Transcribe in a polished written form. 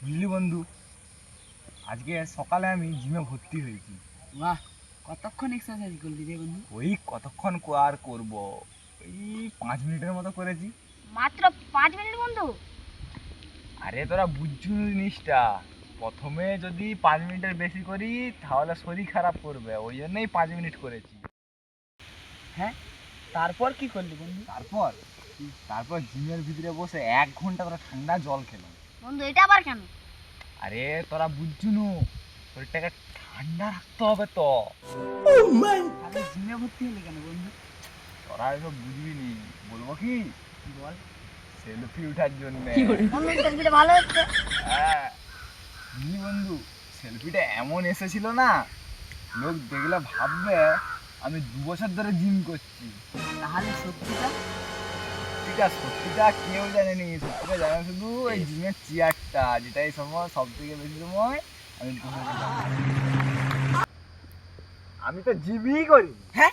বুঝলি বন্ধু, আজকে সকালে আমি জিমে ভর্তি হয়েছি। বাহ, কতক্ষণ এক্সারসাইজ করলি রে বন্ধু? ওই কতক্ষণ আর করব, ওই 5 মিনিটের মতো করেছি। মাত্র 5 মিনিট বন্ধু? আরে তোরা বুঝছো না জিনিসটা, প্রথমে যদি 5 মিনিটের বেশি করি তাহলে শরীর খারাপ করবে, ওই জন্যই 5 মিনিট করেছি। হ্যাঁ, তারপর কি করলি বন্ধু? তারপর তারপর জিমের ভিতরে বসে 1 ঘন্টা তোরা ঠান্ডা জল খেলাম। বন্ধু এটা আবার কেন? আরে তোরা বুঝছো না, শরীরটাকে ঠান্ডা রাখতে হবে তো। তাহলে জিমে ভর্তি হলি কেন বন্ধু? তোরা এসব বুঝবি নি, বলবো কি, বল। সেলফি ওঠার জন্য। বন্ধু সেলফিটা ভালো হচ্ছে। হ্যাঁ বুঝলি বন্ধু, সেলফিটা এমন এসেছিল না, লোক দেখলে ভাববে আমি 2 বছর ধরে জিম করছি। তাহলে সত্যিটা? সত্যিটা কেউ জানেনি, সত্যিটা জানে শুধু এই জিমের চেয়ারটা, যেটা এই সময় সব থেকে বেশি সময় আমি বসে থাকি। আমি তো জিমই করি। হ্যাঁ,